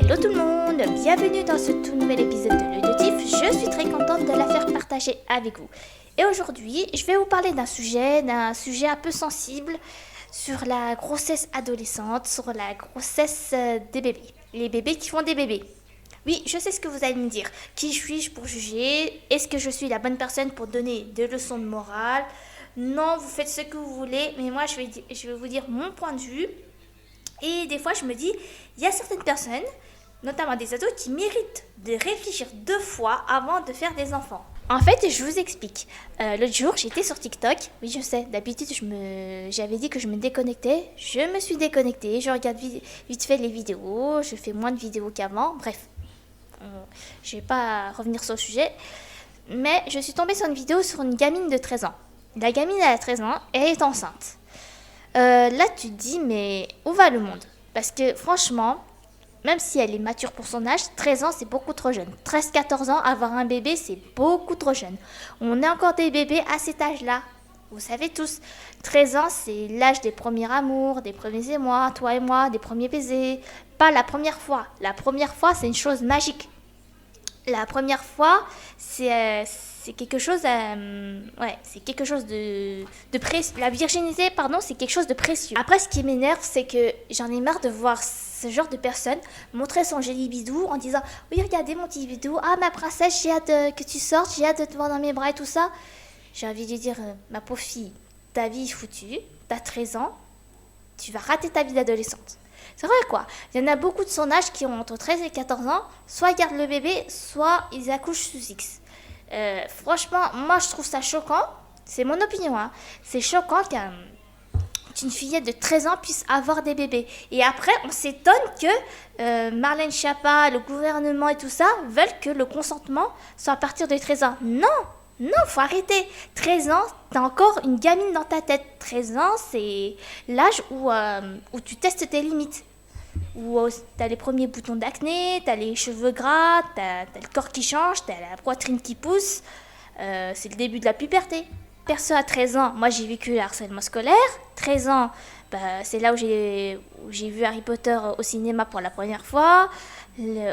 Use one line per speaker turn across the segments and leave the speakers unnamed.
Hello tout le monde, bienvenue dans ce tout nouvel épisode de l'Audiotif. Je suis très contente de la faire partager avec vous. Et aujourd'hui, je vais vous parler d'un sujet un peu sensible sur la grossesse adolescente, sur la grossesse des bébés. Les bébés qui font des bébés. Oui, je sais ce que vous allez me dire. Qui suis-je pour juger? Est-ce que je suis la bonne personne pour donner des leçons de morale? Non, vous faites ce que vous voulez, mais moi je vais vous dire mon point de vue. Et des fois, je me dis, il y a certaines personnes, notamment des ados, qui méritent de réfléchir 2 fois avant de faire des enfants. En fait, je vous explique. L'autre jour, j'étais sur TikTok. Oui, je sais, d'habitude, j'avais dit que je me déconnectais. Je me suis déconnectée. Je regarde vite fait les vidéos. Je fais moins de vidéos qu'avant. Bref, je ne vais pas revenir sur le sujet. Mais je suis tombée sur une vidéo sur une gamine de 13 ans. La gamine, elle a 13 ans et elle est enceinte. Là, tu te dis, mais où va le monde? Parce que franchement, même si elle est mature pour son âge, 13 ans, c'est beaucoup trop jeune. 13-14 ans, avoir un bébé, c'est beaucoup trop jeune. On est encore des bébés à cet âge-là. Vous savez tous, 13 ans, c'est l'âge des premiers amours, des premiers émois, toi et moi, des premiers baisers. Pas la première fois. La première fois, c'est une chose magique. La première fois, c'est quelque chose, c'est quelque chose de précieux. La virginité, pardon, c'est quelque chose de précieux. Après, ce qui m'énerve, c'est que j'en ai marre de voir ce genre de personne montrer son joli bidou en disant « Oui, regardez mon petit bidou, ah ma princesse, j'ai hâte que tu sortes, j'ai hâte de te voir dans mes bras et tout ça. » J'ai envie de dire « Ma pauvre fille, ta vie est foutue, t'as 13 ans, tu vas rater ta vie d'adolescente. » C'est vrai quoi, il y en a beaucoup de son âge qui ont entre 13 et 14 ans, soit ils gardent le bébé, soit ils accouchent sous X. Franchement, moi je trouve ça choquant, c'est mon opinion, hein. C'est choquant qu'une fillette de 13 ans puisse avoir des bébés. Et après, on s'étonne que Marlène Schiappa, le gouvernement et tout ça veulent que le consentement soit à partir de 13 ans. Non, faut arrêter. 13 ans, t'as encore une gamine dans ta tête. 13 ans, c'est l'âge où tu testes tes limites. Où t'as les premiers boutons d'acné, t'as les cheveux gras, t'as le corps qui change, t'as la poitrine qui pousse. C'est le début de la puberté. Perso, à 13 ans, moi j'ai vécu le harcèlement scolaire. 13 ans, c'est là où j'ai vu Harry Potter au cinéma pour la première fois,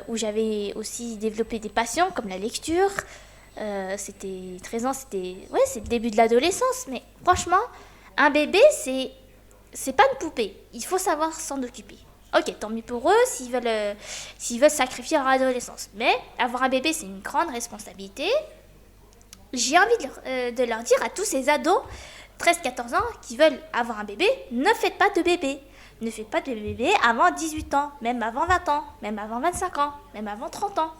où j'avais aussi développé des passions comme la lecture. 13 ans, c'est le début de l'adolescence. Mais franchement, un bébé, c'est pas une poupée. Il faut savoir s'en occuper. Ok, tant mieux pour eux s'ils veulent sacrifier leur adolescence. Mais avoir un bébé, c'est une grande responsabilité. J'ai envie de leur dire à tous ces ados, 13-14 ans, qui veulent avoir un bébé, ne faites pas de bébé. Ne faites pas de bébé avant 18 ans, même avant 20 ans, même avant 25 ans, même avant 30 ans.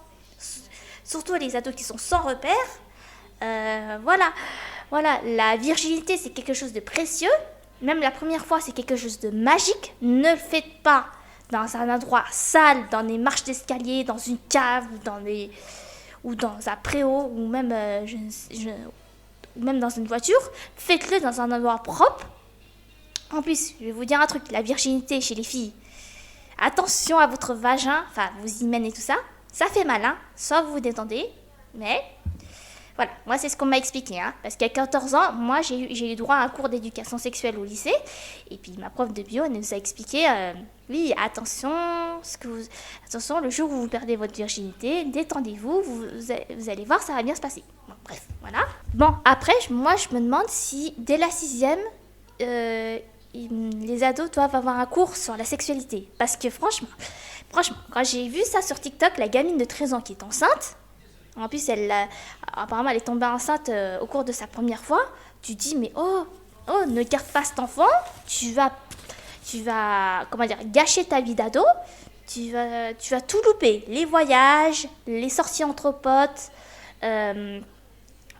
Surtout les ados qui sont sans repère. Voilà, la virginité, c'est quelque chose de précieux. Même la première fois, c'est quelque chose de magique. Ne le faites pas dans un endroit sale, dans des marches d'escalier, dans une cave, ou dans un préau, ou même, même dans une voiture. Faites-le dans un endroit propre. En plus, je vais vous dire un truc, la virginité chez les filles. Attention à votre vagin, enfin vos hymens et tout ça. Ça fait mal, hein. Soit vous vous détendez, mais voilà, moi c'est ce qu'on m'a expliqué, hein. Parce qu'à 14 ans, moi j'ai eu droit à un cours d'éducation sexuelle au lycée. Et puis ma prof de bio, elle nous a expliqué, oui, attention, le jour où vous perdez votre virginité, détendez-vous, vous allez voir, ça va bien se passer. Bon, bref, voilà. Bon, après, moi je me demande si dès la 6e, les ados doivent avoir un cours sur la sexualité. Parce que franchement, quand j'ai vu ça sur TikTok, la gamine de 13 ans qui est enceinte, en plus, apparemment, elle est tombée enceinte au cours de sa première fois. Tu dis, mais ne garde pas cet enfant. Tu vas, gâcher ta vie d'ado. Tu vas tout louper. Les voyages, les sorties entre potes,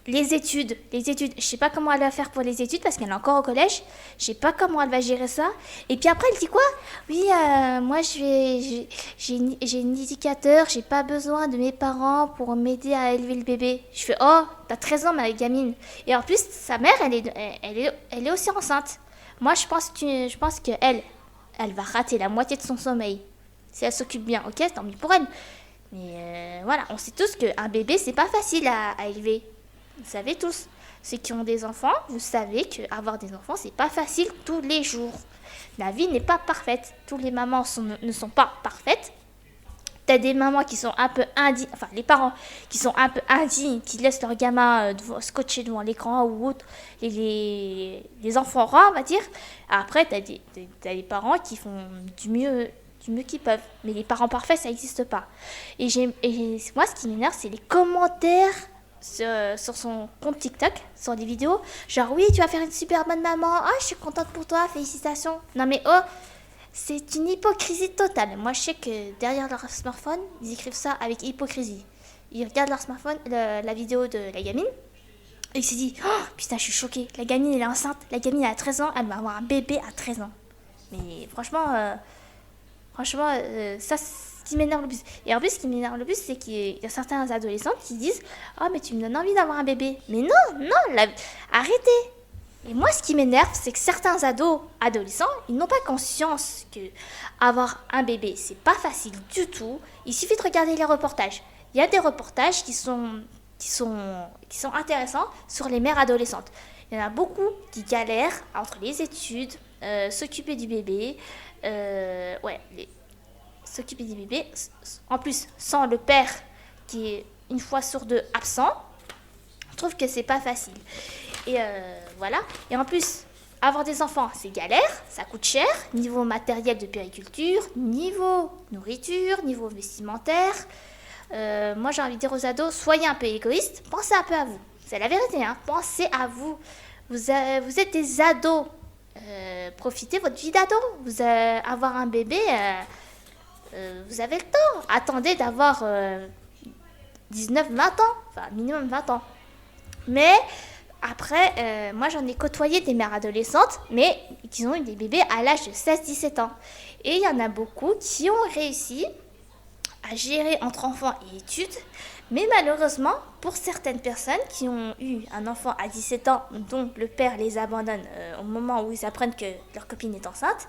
les études. Je sais pas comment elle va faire pour les études parce qu'elle est encore au collège. Je sais pas comment elle va gérer ça. Et puis après, elle dit quoi? Oui, moi j'ai un éducateur, j'ai pas besoin de mes parents pour m'aider à élever le bébé. Je fais t'as 13 ans ma gamine. Et en plus, sa mère, elle est aussi enceinte. Moi, je pense que elle va rater la moitié de son sommeil. Si elle s'occupe bien, ok, tant mieux pour elle. Mais voilà, on sait tous qu'un bébé, c'est pas facile à élever. Vous savez tous, ceux qui ont des enfants, vous savez qu'avoir des enfants, c'est pas facile tous les jours. La vie n'est pas parfaite. Toutes les mamans ne sont pas parfaites. t'as des mamans qui sont un peu indignes, enfin les parents qui sont un peu indignes, qui laissent leur gamin scotché devant l'écran ou autre, et les enfants rois, on va dire. Après, t'as des parents qui font du mieux qu'ils peuvent. Mais les parents parfaits, ça n'existe pas. Moi, ce qui m'énerve, c'est les commentaires sur son compte TikTok, sur des vidéos. Genre, oui, tu vas faire une super bonne maman. Ah, je suis contente pour toi, félicitations. Non, mais oh, c'est une hypocrisie totale. Moi, je sais que derrière leur smartphone, ils écrivent ça avec hypocrisie. Ils regardent leur smartphone, la vidéo de la gamine, et ils se disent, oh, putain, je suis choquée. La gamine, elle est enceinte. La gamine, elle a 13 ans. Elle va avoir un bébé à 13 ans. Mais franchement, ça, c'est ce qui m'énerve le plus. Et en plus, ce qui m'énerve le plus, c'est qu'il y a certains adolescents qui disent, oh, mais tu me donnes envie d'avoir un bébé. Mais non, arrêtez. Et moi, ce qui m'énerve, c'est que certains adolescents, ils n'ont pas conscience que avoir un bébé, c'est pas facile du tout. Il suffit de regarder les reportages. Il y a des reportages qui sont intéressants sur les mères adolescentes. Il y en a beaucoup qui galèrent entre les études, s'occuper du bébé, s'occuper du bébé. En plus, sans le père qui est une fois sur deux absent, je trouve que c'est pas facile. Et voilà. Et en plus, avoir des enfants, c'est galère, ça coûte cher, niveau matériel de puériculture, niveau nourriture, niveau vestimentaire. Moi, j'ai envie de dire aux ados, soyez un peu égoïstes, pensez un peu à vous. C'est la vérité, hein. Pensez à vous. Vous êtes des ados. Profitez de votre vie d'ado. Avoir un bébé, vous avez le temps. Attendez d'avoir 19-20 ans, enfin minimum 20 ans. Mais après, moi j'en ai côtoyé des mères adolescentes, mais qui ont eu des bébés à l'âge de 16-17 ans. Et il y en a beaucoup qui ont réussi à gérer entre enfants et études. Mais malheureusement, pour certaines personnes qui ont eu un enfant à 17 ans, dont le père les abandonne au moment où ils apprennent que leur copine est enceinte,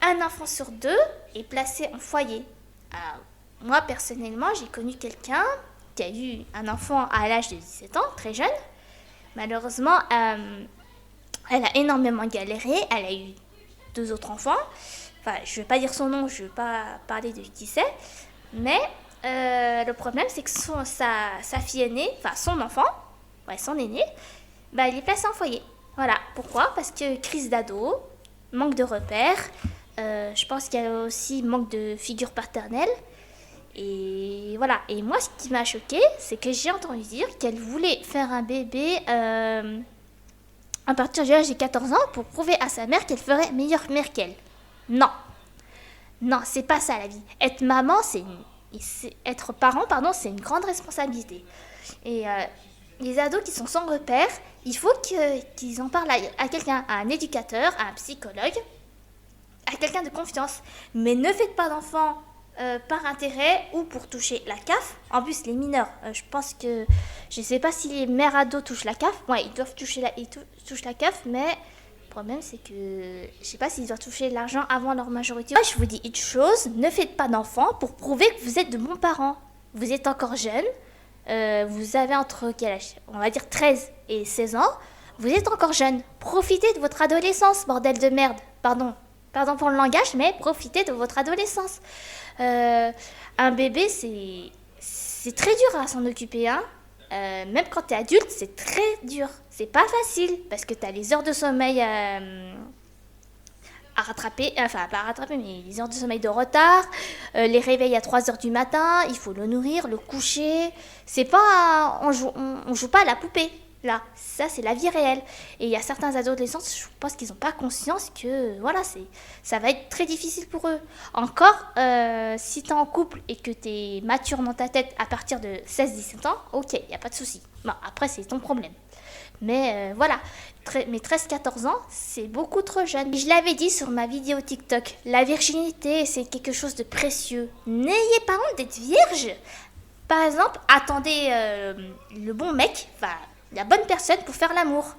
un enfant sur deux est placé en foyer. Alors, moi, personnellement, j'ai connu quelqu'un qui a eu un enfant à l'âge de 17 ans, très jeune. Malheureusement, elle a énormément galéré. Elle a eu 2 autres enfants. Enfin, je ne vais pas dire son nom, je ne vais pas parler de qui c'est. Mais le problème, c'est que sa fille aînée, enfin son enfant, son aîné, il est placé en foyer. Voilà. Pourquoi ? Parce que crise d'ado, manque de repères. Je pense qu'il y a aussi manque de figure paternelle. Et voilà. Et moi, ce qui m'a choquée, c'est que j'ai entendu dire qu'elle voulait faire un bébé à partir de l'âge de 14 ans pour prouver à sa mère qu'elle ferait meilleure mère qu'elle. Non, c'est pas ça la vie. Être maman, être parent, c'est une grande responsabilité. Et les ados qui sont sans repère, il faut qu'ils en parlent à quelqu'un, à un éducateur, à un psychologue, à quelqu'un de confiance. Mais ne faites pas d'enfants par intérêt ou pour toucher la CAF. En plus, les mineurs, je pense que... Je sais pas si les mères ados touchent la CAF. Ouais, ils doivent toucher touchent la CAF, mais... Le problème, c'est que je sais pas s'ils doivent toucher l'argent avant leur majorité. Moi, je vous dis une chose, ne faites pas d'enfants pour prouver que vous êtes de bons parents. Vous êtes encore jeune, vous avez entre quel âge ? On va dire 13 et 16 ans. Vous êtes encore jeune. Profitez de votre adolescence, bordel de merde. Pardon pour le langage, mais profitez de votre adolescence. Un bébé, c'est très dur à s'en occuper, hein. Même quand t'es adulte, c'est très dur. C'est pas facile parce que t'as les heures de sommeil à rattraper, enfin pas à rattraper, mais les heures de sommeil de retard, les réveils à 3 heures du matin, il faut le nourrir, le coucher. C'est pas, on joue pas à la poupée. Là, ça c'est la vie réelle. Et il y a certains adolescents, je pense qu'ils n'ont pas conscience que voilà, ça va être très difficile pour eux. Encore, si tu es en couple et que tu es mature dans ta tête à partir de 16-17 ans, ok, il n'y a pas de souci. Bon, après, c'est ton problème. Mais voilà, mes 13-14 ans, c'est beaucoup trop jeune. Je l'avais dit sur ma vidéo TikTok, la virginité, c'est quelque chose de précieux. N'ayez pas honte d'être vierge. Par exemple, attendez le bon mec, enfin... la bonne personne pour faire l'amour.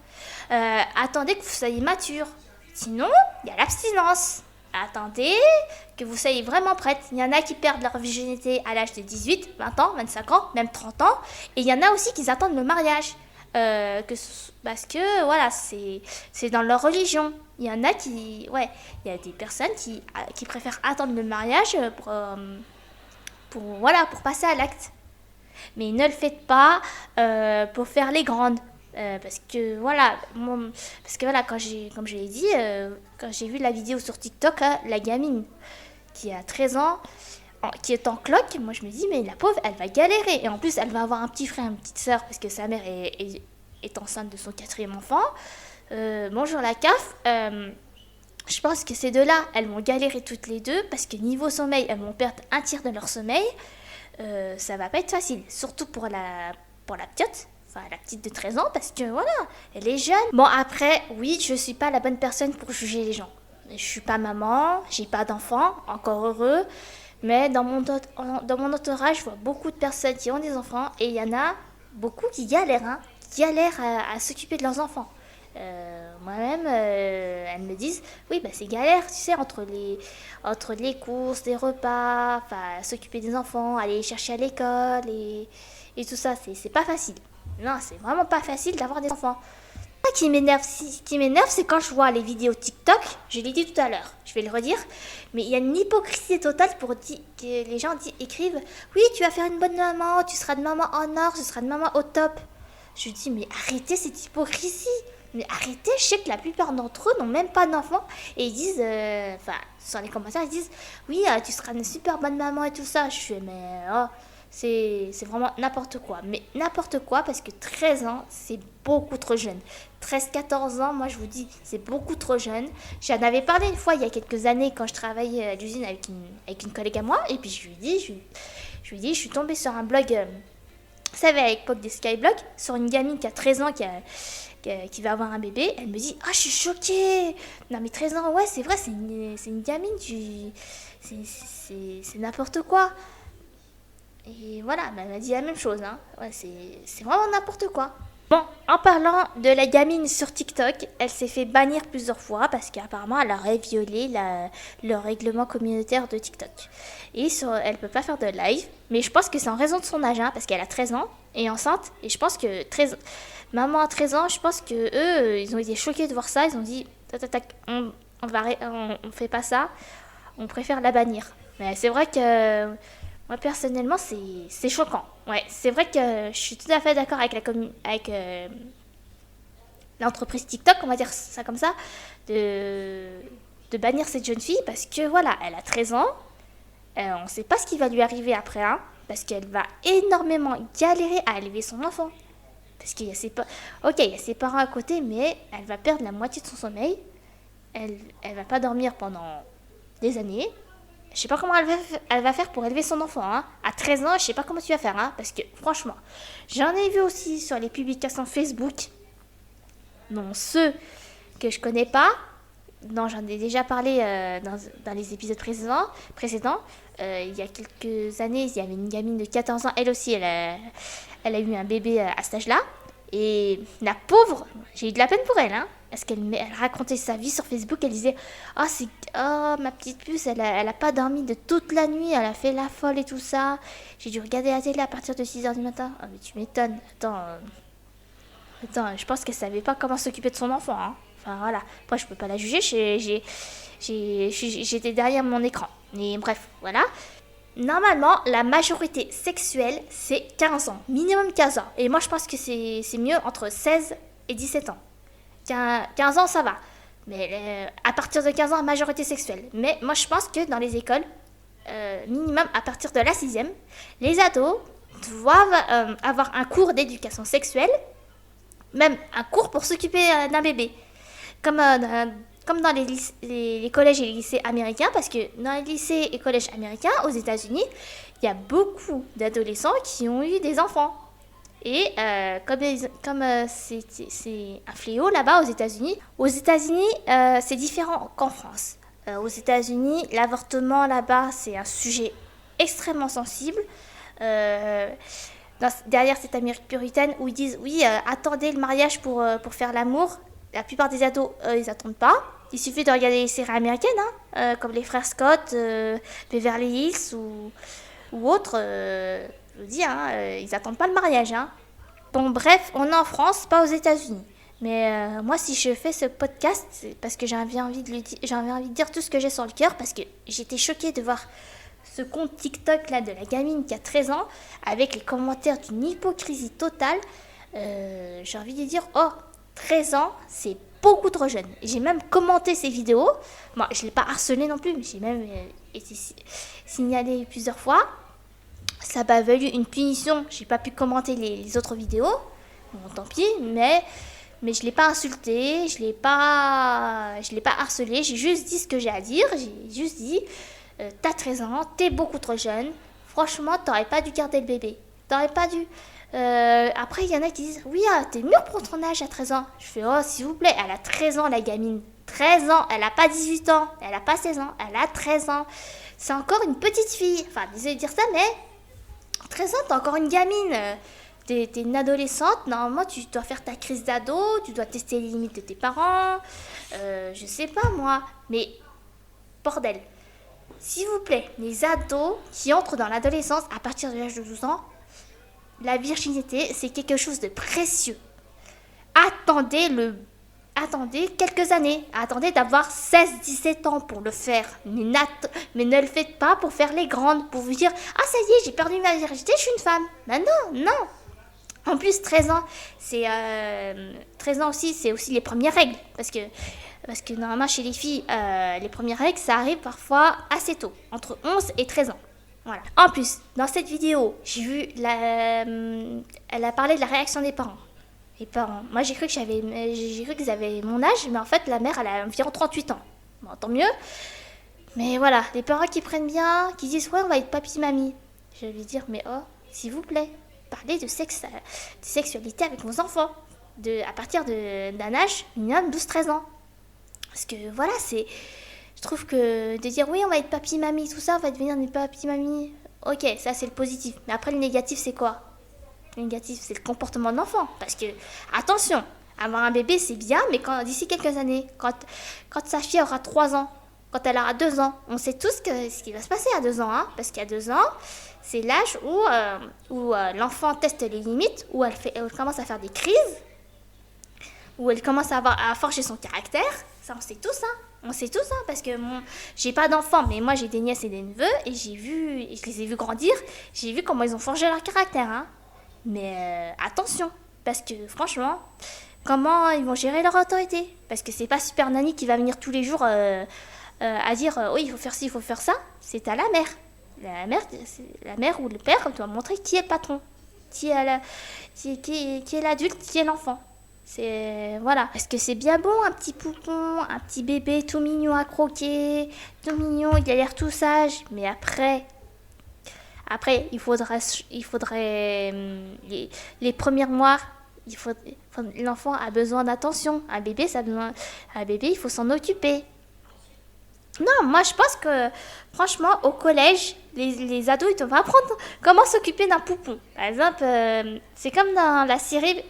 Attendez que vous soyez mature. Sinon, il y a l'abstinence. Attendez que vous soyez vraiment prête. Il y en a qui perdent leur virginité à l'âge de 18, 20 ans, 25 ans, même 30 ans. Et il y en a aussi qui attendent le mariage. Parce que, voilà, c'est dans leur religion. Il y en a il y a des personnes qui préfèrent attendre le mariage pour passer à l'acte. Mais ne le faites pas pour faire les grandes. Parce que voilà, comme je l'ai dit, quand j'ai vu la vidéo sur TikTok, la gamine qui a 13 ans, qui est en cloque, moi je me dis, mais la pauvre, elle va galérer. Et en plus, elle va avoir un petit frère, une petite soeur, parce que sa mère est enceinte de son 4e enfant. Bonjour la CAF. Je pense que ces deux-là, elles vont galérer toutes les deux, parce que niveau sommeil, elles vont perdre un tiers de leur sommeil. Ça va pas être facile, surtout pour la petite. Enfin, la petite de 13 ans, parce que voilà, elle est jeune. Bon, après, oui, je suis pas la bonne personne pour juger les gens. Je suis pas maman, j'ai pas d'enfant, encore heureux. Mais dans mon entourage, je vois beaucoup de personnes qui ont des enfants et il y en a beaucoup qui galèrent, qui galèrent à s'occuper de leurs enfants. Moi-même, elles me disent, oui, bah, c'est galère, tu sais, entre les courses, les repas, s'occuper des enfants, aller les chercher à l'école et tout ça, c'est pas facile. Non, c'est vraiment pas facile d'avoir des enfants. Ce qui m'énerve, c'est quand je vois les vidéos TikTok, je l'ai dit tout à l'heure, je vais le redire, mais il y a une hypocrisie totale pour dire que les gens écrivent « Oui, tu vas faire une bonne maman, tu seras de maman en or, tu seras de maman au top ». Je dis « Mais arrêtez cette hypocrisie !» Mais arrêtez, je sais que la plupart d'entre eux n'ont même pas d'enfants et ils disent, sur les commentaires, ils disent « Oui, tu seras une super bonne maman et tout ça ». Je fais « Mais oh ». C'est vraiment n'importe quoi. Mais n'importe quoi parce que 13 ans, c'est beaucoup trop jeune. 13-14 ans, moi je vous dis, c'est beaucoup trop jeune. J'en avais parlé une fois il y a quelques années quand je travaillais à l'usine avec une collègue à moi. Et puis je lui dis, je suis tombée sur un blog, vous savez, à l'époque des Skyblogs, sur une gamine qui a 13 ans qui va avoir un bébé. Elle me dit, ah, je suis choquée. Non mais 13 ans, ouais, c'est vrai, c'est une gamine, c'est n'importe quoi. Et voilà, elle m'a dit la même chose. Ouais, c'est vraiment n'importe quoi. Bon, en parlant de la gamine sur TikTok, elle s'est fait bannir plusieurs fois parce qu'apparemment elle aurait violé le règlement communautaire de TikTok. Et elle ne peut pas faire de live, mais je pense que c'est en raison de son âge, parce qu'elle a 13 ans et est enceinte. Et je pense que maman à 13 ans, je pense que eux, ils ont été choqués de voir ça. Ils ont dit, on fait pas ça, on préfère la bannir. Mais c'est vrai que... Moi, personnellement, c'est choquant. Ouais, c'est vrai que je suis tout à fait d'accord avec l'entreprise TikTok, on va dire ça comme ça, de bannir cette jeune fille parce que voilà, elle a 13 ans, on ne sait pas ce qui va lui arriver après, parce qu'elle va énormément galérer à élever son enfant. Parce qu'il y a il y a ses parents à côté, mais elle va perdre la moitié de son sommeil, elle va pas dormir pendant des années. Je sais pas comment elle va faire pour élever son enfant. À 13 ans, je sais pas comment tu vas faire. Parce que franchement, j'en ai vu aussi sur les publications Facebook. Non, ceux que je connais pas. Non, j'en ai déjà parlé dans les épisodes précédents. Il y a quelques années, il y avait une gamine de 14 ans. Elle aussi, elle a eu un bébé à cet âge-là. Et la pauvre, j'ai eu de la peine pour elle, parce qu'elle racontait sa vie sur Facebook. Elle disait, ma petite puce, elle a pas dormi de toute la nuit, elle a fait la folle et tout ça. J'ai dû regarder la télé à partir de 6h du matin. Ah mais tu m'étonnes. Attends, je pense qu'elle savait pas comment s'occuper de son enfant. Enfin voilà, après je peux pas la juger, j'étais derrière mon écran. Mais bref, voilà. Normalement, la majorité sexuelle, c'est 15 ans, minimum 15 ans. Et moi, je pense que c'est mieux entre 16 et 17 ans. 15 ans, ça va. Mais à partir de 15 ans, majorité sexuelle. Mais moi, je pense que dans les écoles, minimum à partir de la 6e, les ados doivent avoir un cours d'éducation sexuelle, même un cours pour s'occuper d'un bébé. Comme dans les collèges et les lycées américains, parce que dans les lycées et collèges américains, aux États-Unis, il y a beaucoup d'adolescents qui ont eu des enfants. Et comme c'est un fléau là-bas aux États-Unis, c'est différent qu'en France. Aux États-Unis, l'avortement là-bas, c'est un sujet extrêmement sensible. Derrière cette Amérique puritaine où ils disent oui, attendez le mariage pour faire l'amour. La plupart des ados, ils n'attendent pas. Il suffit de regarder les séries américaines, comme les frères Scott, Beverly Hills ou autres. Je vous dis, ils n'attendent pas le mariage. Bon, bref, on est en France, pas aux États-Unis. Mais moi, si je fais ce podcast, c'est parce que j'avais envie de dire tout ce que j'ai sur le cœur, parce que j'étais choquée de voir ce compte TikTok là de la gamine qui a 13 ans, avec les commentaires d'une hypocrisie totale, j'ai envie de dire, oh, 13 ans, c'est beaucoup trop jeune. Et j'ai même commenté ces vidéos. Bon, je ne l'ai pas harcelé non plus, mais j'ai même été signalé plusieurs fois. Ça m'a valu une punition. J'ai pas pu commenter les autres vidéos. Bon, tant pis, mais je l'ai pas insulté, je l'ai pas harcelé. J'ai juste dit ce que j'ai à dire. J'ai juste dit, t'as 13 ans, t'es beaucoup trop jeune. Franchement, t'aurais pas dû garder le bébé. T'aurais pas dû. Après, il y en a qui disent, oui, t'es mûr pour ton âge à 13 ans. Je fais, oh, s'il vous plaît, elle a 13 ans, la gamine. 13 ans, elle a pas 18 ans, elle a pas 16 ans, elle a 13 ans. C'est encore une petite fille. Enfin, désolé de dire ça, mais 13 ans, t'es encore une gamine. T'es une adolescente, normalement tu dois faire ta crise d'ado, tu dois tester les limites de tes parents, je sais pas moi, mais bordel. S'il vous plaît, les ados qui entrent dans l'adolescence à partir de l'âge de 12 ans, la virginité c'est quelque chose de précieux. Attendez quelques années, attendez d'avoir 16-17 ans pour le faire, mais ne le faites pas pour faire les grandes, pour vous dire « Ah ça y est, j'ai perdu ma virginité, je suis une femme ». Ben non. En plus, 13 ans, 13 ans aussi, c'est aussi les premières règles. Parce que normalement, chez les filles, les premières règles, ça arrive parfois assez tôt, entre 11 et 13 ans. Voilà. En plus, dans cette vidéo, j'ai vu, elle a parlé de la réaction des parents. Les parents, moi j'ai cru qu'ils avaient mon âge, mais en fait, la mère, elle a environ 38 ans. Bon, tant mieux. Mais voilà, les parents qui prennent bien, qui disent, ouais, on va être papy-mamie. Je vais lui dire, mais oh, s'il vous plaît. Parler de sexualité avec vos enfants à partir d'un âge minimum 12-13 ans. Parce que voilà, je trouve que de dire oui, on va être papy-mamie, tout ça, on va devenir des papy-mamie. Ok, ça c'est le positif. Mais après, le négatif, c'est quoi? Le négatif, c'est le comportement de l'enfant. Parce que, attention, avoir un bébé, c'est bien, mais d'ici quelques années, quand sa fille aura 3 ans, quand elle aura 2 ans, on sait tous ce qui va se passer à 2 ans. Hein, parce qu'à 2 ans, c'est l'âge où l'enfant teste les limites, où elle commence à faire des crises, où elle commence à forger son caractère. Ça, on sait tous, hein. On sait tous, hein, parce que j'ai pas d'enfants, mais moi j'ai des nièces et des neveux, et je les ai vus grandir, j'ai vu comment ils ont forgé leur caractère. Hein. Mais attention, parce que franchement, comment ils vont gérer leur autorité? Parce que c'est pas Super Nanny qui va venir tous les jours à dire oui, il faut faire ci, il faut faire ça. C'est à la mère. La mère ou le père doit montrer qui est le patron, qui est l'adulte, qui est l'enfant. Voilà. Parce que c'est bien bon, un petit poupon, un petit bébé tout mignon à croquer, tout mignon, il a l'air tout sage. Mais après, il faudrait les premiers mois, l'enfant a besoin d'attention. Un bébé, il faut s'en occuper. Non, moi je pense que franchement au collège, les ados ils doivent apprendre comment s'occuper d'un poupon. Par exemple, c'est comme dans la série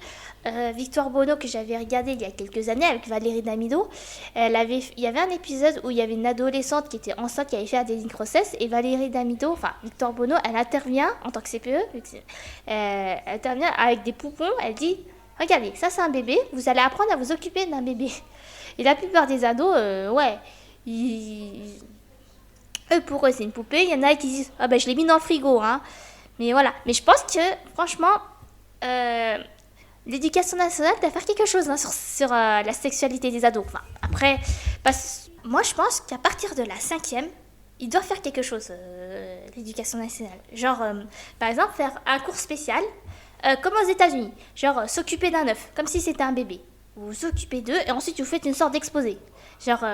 Victoire Bono que j'avais regardée il y a quelques années avec Valérie Damido. Il y avait un épisode où il y avait une adolescente qui était enceinte, qui avait fait un déni de grossesse, et Valérie Damido, enfin Victoire Bono, elle intervient en tant que CPE, elle intervient avec des poupons, elle dit regardez, ça c'est un bébé, vous allez apprendre à vous occuper d'un bébé. Et la plupart des ados, ouais. Pour eux c'est une poupée. Il y en a qui disent ah ben je l'ai mis dans le frigo, hein. Mais voilà, mais je pense que franchement l'éducation nationale doit faire quelque chose, hein, sur la sexualité des ados. Enfin, après, moi je pense qu'à partir de la 5e, il doit faire quelque chose, l'éducation nationale. Genre par exemple faire un cours spécial comme aux États-Unis, genre s'occuper d'un œuf comme si c'était un bébé. Vous vous occupez d'eux et ensuite vous faites une sorte d'exposé. Genre,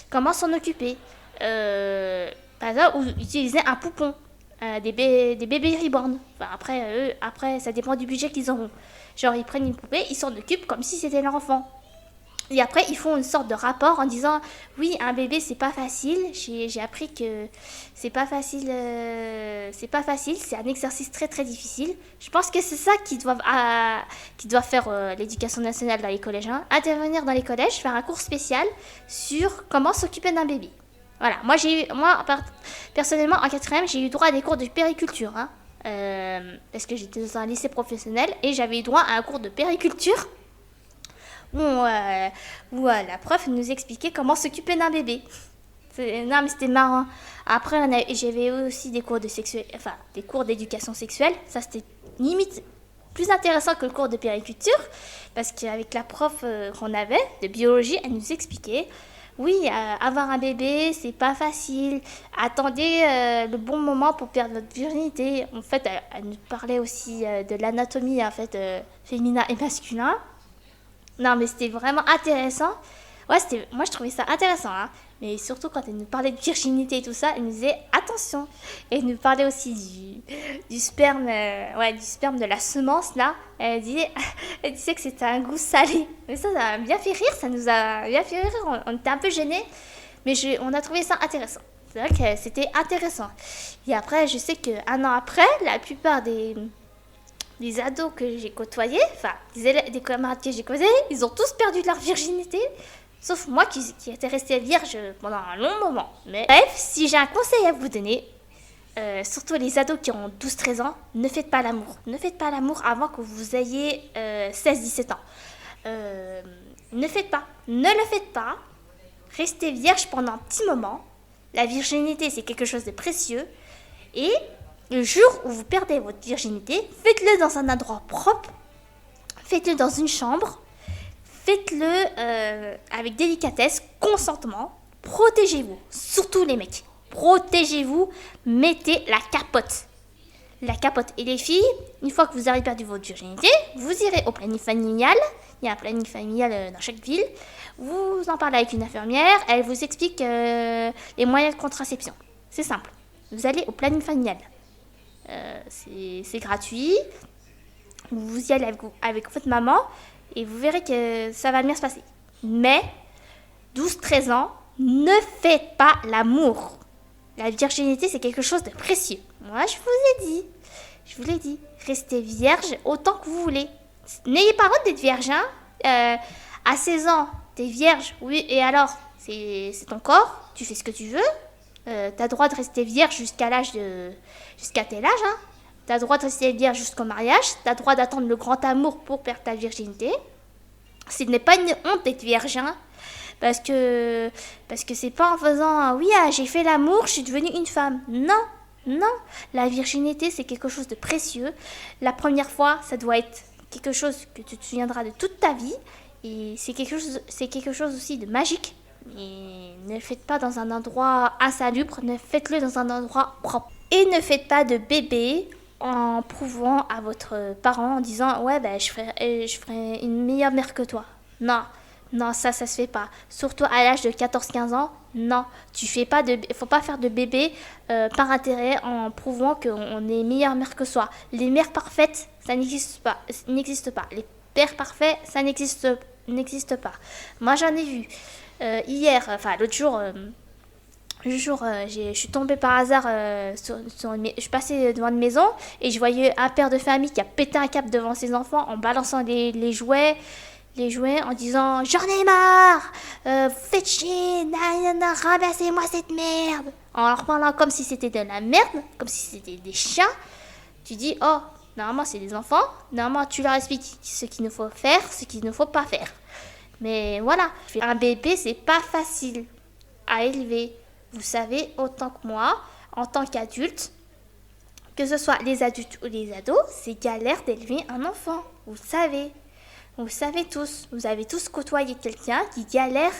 comment s'en occuper, par exemple, ou utiliser un poupon, des bébés reborn. Enfin, après, ça dépend du budget qu'ils auront. Genre, ils prennent une poupée, ils s'en occupent comme si c'était leur enfant. Et après, ils font une sorte de rapport en disant oui, un bébé, c'est pas facile. J'ai appris que c'est pas facile, c'est un exercice très très difficile. Je pense que c'est ça qui doit faire l'éducation nationale dans les collèges. Hein. Intervenir dans les collèges, faire un cours spécial sur comment s'occuper d'un bébé. Voilà, personnellement, en 4e, j'ai eu droit à des cours de périculture. Hein. Parce que j'étais dans un lycée professionnel et j'avais eu droit à un cours de périculture où la prof nous expliquait comment s'occuper d'un bébé. Non, mais c'était marrant. Après, j'avais aussi des cours des cours d'éducation sexuelle. Ça, c'était limite plus intéressant que le cours de périculture. Parce qu'avec la prof qu'on avait de biologie, elle nous expliquait. Oui, avoir un bébé, c'est pas facile. Attendez le bon moment pour perdre votre virginité. En fait, elle nous parlait aussi de l'anatomie en fait, féminin et masculin. Non, mais c'était vraiment intéressant. Ouais, moi je trouvais ça intéressant, hein. Mais surtout quand elle nous parlait de virginité et tout ça, elle nous disait attention. Et elle nous parlait aussi du sperme, du sperme de la semence là. Elle disait que c'était un goût salé. Mais ça a bien fait rire, ça nous a bien fait rire. On était un peu gênés, mais on a trouvé ça intéressant. C'est vrai que c'était intéressant. Et après, je sais qu'un an après, la plupart des ados que j'ai côtoyés, enfin des camarades que j'ai côtoyés, ils ont tous perdu leur virginité. Sauf moi qui étais restée vierge pendant un long moment. Mais bref, si j'ai un conseil à vous donner, surtout les ados qui ont 12-13 ans, ne faites pas l'amour. Ne faites pas l'amour avant que vous ayez 16-17 ans. Ne le faites pas. Restez vierge pendant un petit moment. La virginité, c'est quelque chose de précieux. Et le jour où vous perdez votre virginité, faites-le dans un endroit propre. Faites-le dans une chambre. Faites-le avec délicatesse, consentement. Protégez-vous, surtout les mecs. Protégez-vous, mettez la capote. La capote. Et les filles, une fois que vous avez perdu votre virginité, vous irez au planning familial. Il y a un planning familial dans chaque ville. Vous en parlez avec une infirmière. Elle vous explique les moyens de contraception. C'est simple. Vous allez au planning familial. C'est gratuit. Vous y allez avec votre maman. Et vous verrez que ça va bien se passer. Mais, 12-13 ans, ne faites pas l'amour. La virginité, c'est quelque chose de précieux. Moi, je vous l'ai dit. Restez vierge autant que vous voulez. N'ayez pas honte d'être vierge. À 16 ans, t'es vierge. Oui, et alors, c'est ton corps. Tu fais ce que tu veux. T'as droit de rester vierge jusqu'à tel âge. T'as droit de rester vierge jusqu'au mariage. T'as droit d'attendre le grand amour pour perdre ta virginité. Ce n'est pas une honte d'être vierge, parce que c'est pas en faisant j'ai fait l'amour, je suis devenue une femme. Non. La virginité, c'est quelque chose de précieux. La première fois, ça doit être quelque chose que tu te souviendras de toute ta vie. Et c'est quelque chose aussi de magique. Et ne le faites pas dans un endroit insalubre, faites-le dans un endroit propre. Et ne faites pas de bébé en prouvant à votre parent en disant je ferai une meilleure mère que toi. Non, ça se fait pas. Surtout à l'âge de 14-15 ans, non. Faut pas faire de bébé par intérêt en prouvant qu'on est meilleure mère que soi. Les mères parfaites, ça n'existe pas. Les pères parfaits, ça n'existe pas. Moi, j'en ai vu. L'autre jour... je suis tombée par hasard, je passais devant une maison et je voyais un père de famille qui a pété un câble devant ses enfants en balançant les jouets en disant « J'en ai marre, vous faites chier, ramassez-moi cette merde !» En leur parlant comme si c'était de la merde, comme si c'était des chiens. Tu dis « Oh, normalement c'est des enfants, normalement tu leur expliques ce qu'il nous faut faire, ce qu'il ne faut pas faire. » Mais voilà, un bébé c'est pas facile à élever. Vous savez, autant que moi, en tant qu'adulte, que ce soit les adultes ou les ados, c'est galère d'élever un enfant. Vous le savez tous. Vous avez tous côtoyé quelqu'un qui galère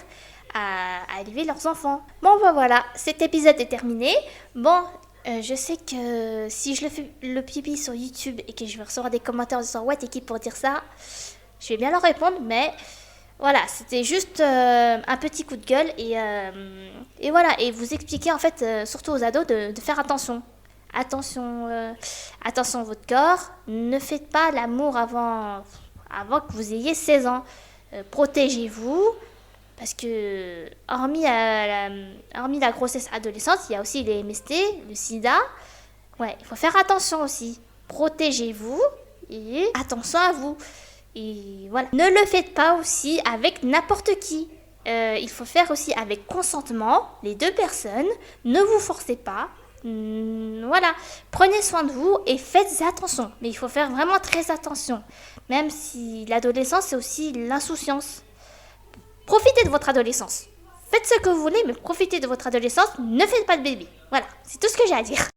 à élever leurs enfants. Bon, voilà, cet épisode est terminé. Bon, je sais que si je le fais le pipi sur YouTube et que je vais recevoir des commentaires disant « Ouais, t'es qui pour dire ça ?» Je vais bien leur répondre, mais... Voilà, c'était juste un petit coup de gueule et voilà, et vous expliquer en fait, surtout aux ados, de faire attention. Attention à votre corps, ne faites pas l'amour avant que vous ayez 16 ans. Protégez-vous, parce que hormis la grossesse adolescente, il y a aussi les MST, le sida. Ouais, il faut faire attention aussi. Protégez-vous et attention à vous. Et voilà. Ne le faites pas aussi avec n'importe qui. Il faut faire aussi avec consentement, les deux personnes. Ne vous forcez pas. Voilà. Prenez soin de vous et faites attention. Mais il faut faire vraiment très attention. Même si l'adolescence, c'est aussi l'insouciance. Profitez de votre adolescence. faites ce que vous voulez, mais profitez de votre adolescence, ne faites pas de bébé. Voilà, c'est tout ce que j'ai à dire.